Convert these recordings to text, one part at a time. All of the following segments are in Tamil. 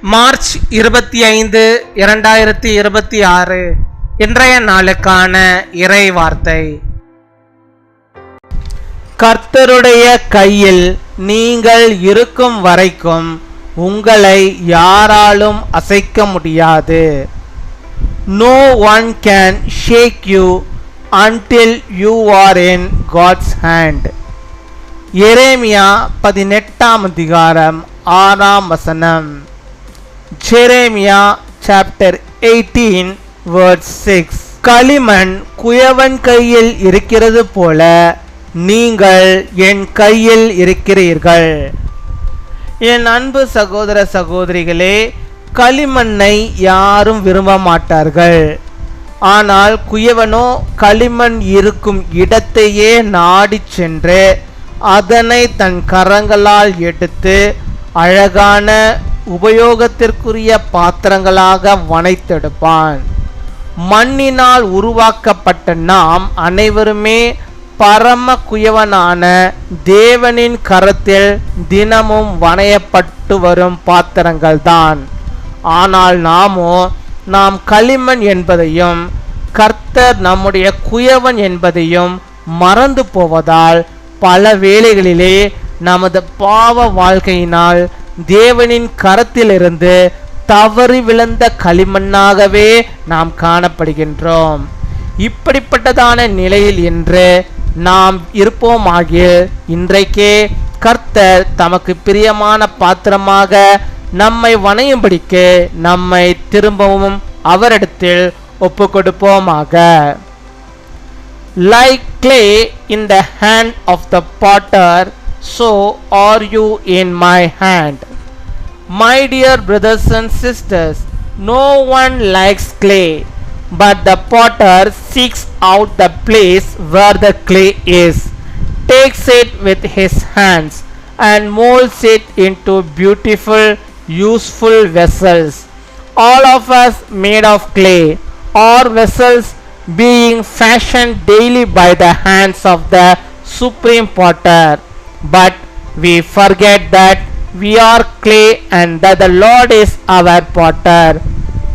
மார்ச் 25, 2026 இன்றைய நாளுக்கான இறை வார்த்தை. கர்த்தருடைய கையில் நீங்கள் இருக்கும் வரைக்கும் உங்களை யாராலும் அசைக்க முடியாது. No one can shake you until you are in God's hand. எரேமியா 18 அதிகாரம் 6 வசனம். Jeremiah chapter 18 verse 6. களிமண் குயவன் கையில் இருக்கிறது போல நீங்கள் என் கையில் இருக்கிறீர்கள். என் அன்பு சகோதர சகோதரிகளே, களிமண்ணை யாரும் விரும்ப மாட்டார்கள். ஆனால் குயவனோ களிமண் இருக்கும் இடத்தையே நாடி சென்று அதனை தன் கரங்களால் எடுத்து அழகான உபயோகத்திற்குரிய பாத்திரங்களாக வனைத்தெடுப்பான். மண்ணினால் உருவாக்கப்பட்ட நாம் அனைவருமே பரம குயவனான தேவனின் கரத்தில் தினமும் வனையப்பட்டு வரும் பாத்திரங்கள்தான். ஆனால் நாம் களிமண் என்பதையும் கர்த்தர் நம்முடைய குயவன் என்பதையும் மறந்து போவதால் பல வேளைகளிலே நமது பாவ வாழ்க்கையினால் தேவனின் கரத்திலிருந்து தவறி விழுந்த களிமண்ணாகவே நாம் காணப்படுகின்றோம். இப்படிப்பட்டதான நிலையில் என்று நாம் இருப்போமாகிய இன்றைக்கே கர்த்தர் தமக்கு பிரியமான பாத்திரமாக நம்மை வணையும்படிக்கு நம்மை திரும்பவும் அவரிடத்தில் ஒப்பு கொடுப்போமாக. Like clay in the hand of the potter, so are you in my hand. My dear brothers and sisters, no one likes clay, but the potter seeks out the place where the clay is, takes it with his hands, and molds it into beautiful, useful vessels. All of us made of clay, or vessels being fashioned daily by the hands of the supreme potter. But we forget that we are clay and that the Lord is our potter.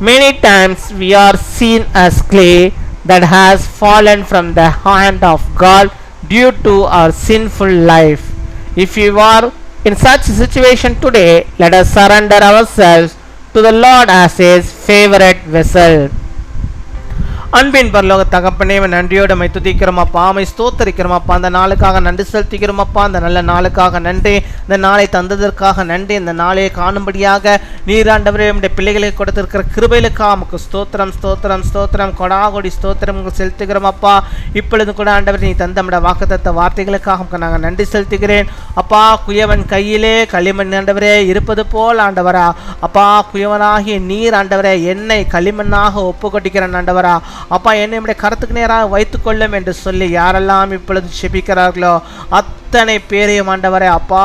Many times we are seen as clay that has fallen from the hand of God due to our sinful life. If you are in such a situation today, let us surrender ourselves to the Lord as his favorite vessel. அன்பின் பரலோக தகப்பனே, நன்றியோடு மை துதிக்கிறோம் அப்பா, மை ஸ்தோத்தரிக்கிறோம் அப்பா. அந்த நாளுக்காக நன்றி செலுத்திக்கிறோம் அப்பா. அந்த நல்ல நாளுக்காக நன்றி, இந்த நாளை தந்ததற்காக நன்றி. இந்த நாளை காணும்படியாக நீர் ஆண்டவரே நம்முடைய பிள்ளைகளை கொடுத்திருக்கிற கிருபைகளுக்காக நமக்கு ஸ்தோத்திரம் ஸ்தோத்திரம் ஸ்தோத்திரம் கொடாகொடி ஸ்தோத்திரம் செலுத்துகிறோம் அப்பா. இப்பொழுது கூட ஆண்டவர் நீ தந்த நம்முடைய வாக்குத்தத்த வார்த்தைகளுக்காக நாங்கள் நன்றி செலுத்துகிறேன் அப்பா. குயவன் கையிலே களிமண் ஆண்டவரே இருப்பது போல் ஆண்டவரா அப்பா, குயவனாகிய நீர் ஆண்டவரே என்னை களிமண்ணாக ஒப்பு கொட்டிக்கிறேன் ஆண்டவரா அப்பா. என்னை நம்முடைய கருத்துக்கு நேராக வைத்துக்கொள்ளும் என்று சொல்லி யாரெல்லாம் இப்பொழுது செபிக்கிறார்களோ அத்தனை பேரையும் ஆண்டவரே அப்பா,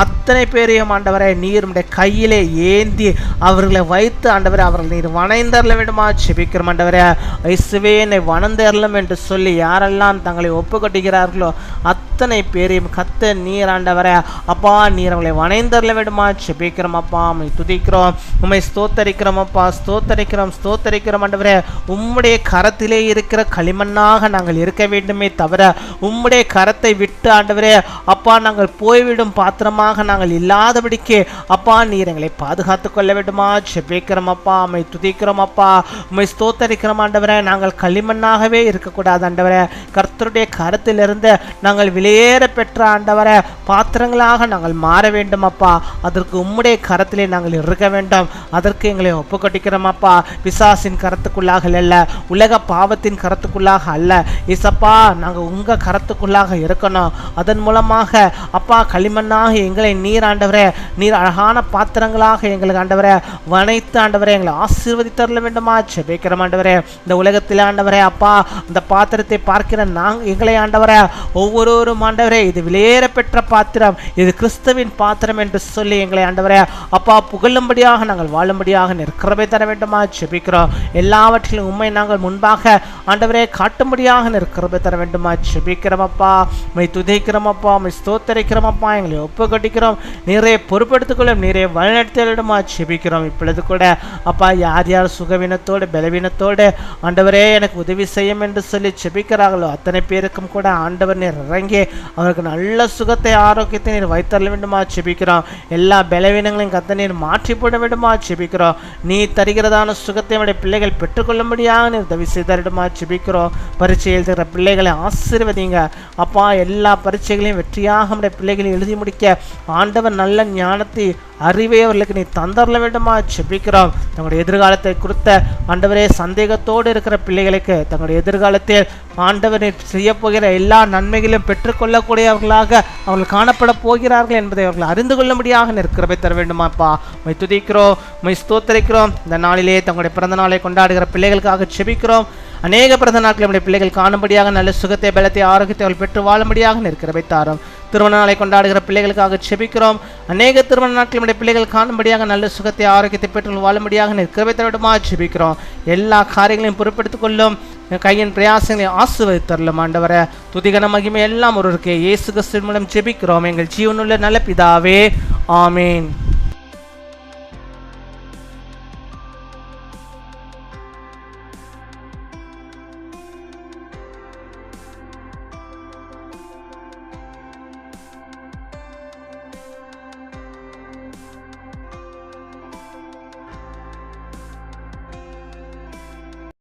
அத்தனை பேரையும் ஆண்டவரே நீர் நம்முடைய கையிலே ஏந்தி அவர்களை வைத்து ஆண்டவரே அவர்கள் நீர் வணைந்தரல வேண்டுமா செபிக்கிறோம் ஆண்டவரே. இயேசுவே என்னை வணந்தரலும் என்று சொல்லி யாரெல்லாம் தங்களை ஒப்பு கொட்டுகிறார்களோ அத்தனை பேரையும் கத்த நீர் ஆண்டவரே அப்பா, நீர் அவங்களை வணைந்தரல வேண்டுமா செபிக்கிறோம் அப்பா. உம்மை துதிக்கிறோம், உம்மை ஸ்தோத்தரிக்கிறோம் அப்பா, ஸ்தோத்தரிக்கிறோம் ஸ்தோத்தரிக்கிறோம் ஆண்டவரே. உம்முடைய கரத்திலே இருக்கிற களிமண்ணாக நாங்கள் இருக்க வேண்டுமே தவிர உம்முடைய கரத்தை விட்டு ஆண்டவரே அப்பா நாங்கள் போய்விடும் பாத்திரமாக நாங்கள் இல்லாதபடிக்கு அப்பா நீர் எங்களை பாதுகாத்து கொள்ள வேண்டுமா செபிக்கிறோம் அப்பா. உம்மை துதிக்கிறோம் அப்பா, உம்மை ஸ்தோத்தரிக்கிறோம் ஆண்டவரே. நாங்கள் களிமண்ணாகவே இருக்கக்கூடாது ஆண்டவரே. கர்த்தருடைய கரத்திலிருந்து நாங்கள் வெளியேற பெற்ற ஆண்டவரே பாத்திரங்களாக நாங்கள் மாற வேண்டும் அப்பா. அதற்கு உம்முடைய கரத்திலே நாங்கள் இருக்க வேண்டும். அதற்கு எங்களை ஒப்பு கொட்டிக்கிறோம் அப்பா. பிசாசின் கரத்துக்குள்ளாக அல்ல, உலக பாவத்தின் கரத்துக்குள்ளாக அல்ல இசப்பா, நாங்கள் உங்க கரத்துக்குள்ளாக இருக்கணும். அதன் மூலமாக அப்பா களிமண்ணாக எங்களை நீர் ஆண்டவரே நீர் அழகான பாத்திரங்களாக எங்களுக்கு ஆண்டவரே வனைத்து ஆண்டவரே எங்களை ஆசீர்வதித்தரல வேண்டுமா செபிக்கிறோம் ஆண்டவரே. இந்த உலகத்தில் ஆண்டவரே அப்பா இந்த பாத்திரத்தை பார்க்கிற நாங்கள் எங்களை ஆண்டவரே ஒவ்வொருவரும் ஆண்டவரே இது வெளியேற பெற்ற பாத்திரம், இது கிறிஸ்துவின் பாத்திரம் என்று சொல்லி எங்களை ஆண்டவரே அப்பா புகழும்படியாக நாங்கள் வாழும்படியாக நிற்கிறவை தர வேண்டுமா செபிக்கிறோம். எல்லாவற்றிலும் உண்மை நாங்கள் முன்பாக ஆண்டவரே காட்டும்படியாக நிற்கிறவை தர வேண்டுமா செபிக்கிறோம் அப்பா. மை துதிக்கிறோம் அப்பா. அப்பா. உம்மை ஸ்தோத்தரிக்கிறோம் அப்பா. எங்களை ஒப்பு கட்டிக்கிறோம். நீரே பொறுப்பெடுத்துக்கொள்ளும். நீரே வழிநடத்தலிடமா செபிக்கிறோம். இப்பொழுது கூட அப்பா யார் யார் சுகவீனத்தோடு பலவீனத்தோடு ஆண்டவரே எனக்கு உதவி செய்யும் என்று சொல்லி செபிக்கிறார்களோ அத்தனை பேருக்கும் கூட ஆண்டவர் நீர் இறங்கி அவருக்கு நல்ல சுகத்தை ஆரோக்கியத்தை நீர் வைத்தரல வேண்டுமா செபிக்கிறோம். எல்லா பலவீனங்களையும் கத்த நீர் மாற்றி போட வேண்டுமா செபிக்கிறோம். நீ தருகிறதான சுகத்தை நம்முடைய பிள்ளைகள் பெற்றுக்கொள்ளும்படியாக நீர் உதவி செய்தரிடமா செபிக்கிறோம். பரீட்சை எழுதுகிற பிள்ளைகளை ஆசீர்வதிங்க அப்பா. எல்லா பரீட்சைகளையும் வெற்றியாக நம்முடைய பிள்ளைகளை எழுதி முடிக்க ஆண்டவர் நல்ல ஞானத்தை அறிவை அவர்களுக்கு நீ தந்தரல வேண்டுமா செபிக்கிறோம். தங்களுடைய எதிர்காலத்தை குறித்த ஆண்டவரே சந்தேகத்தோடு இருக்கிற பிள்ளைகளுக்கு தங்களுடைய எதிர்காலத்தில் ஆண்டவர் செய்ய போகிற எல்லா நன்மைகளையும் பெற்றுக்கொள்ளக்கூடியவர்களாக அவர்கள் காணப்பட போகிறார்கள் என்பதை அவர்கள் அறிந்து கொள்ளும்படியாக நிற்கிறவை தர வேண்டுமாப்பா. மை துதிக்கிறோம், மை ஸ்தோத்தரிக்கிறோம். இந்த நாளிலே தங்களுடைய பிறந்த நாளை கொண்டாடுகிற பிள்ளைகளுக்காக செபிக்கிறோம். அநேக பிறந்த நாட்கள் நம்முடைய பிள்ளைகள் காணும்படியாக நல்ல சுகத்தை பலத்தை ஆரோக்கியத்தை அவர்கள் பெற்று வாழும்படியாக நிற்கிறவை தாரும். திருமண நாளை கொண்டாடுகிற பிள்ளைகளுக்காக செபிக்கிறோம். அநேக திருமண நாட்கள் நம்முடைய பிள்ளைகள் காணும்படியாக நல்ல சுகத்தை ஆரோக்கியத்தை பெற்று வாழும்படியாக நிற்கிறவை தரவிடமா செபிக்கிறோம். எல்லா காரியங்களையும் பொறுப்பெடுத்துக் கொள்ளும். கையின் பிரயாசங்களை ஆசீர்வதித்தரலும் ஆண்டவரே. துதிகன மகிமை எல்லாம் ஒருவருக்கு இயேசு கிறிஸ்துவின் மூலம் ஜெபிக்கிறோம் எங்கள் ஜீவனுள்ள நல்ல பிதாவே. ஆமேன்.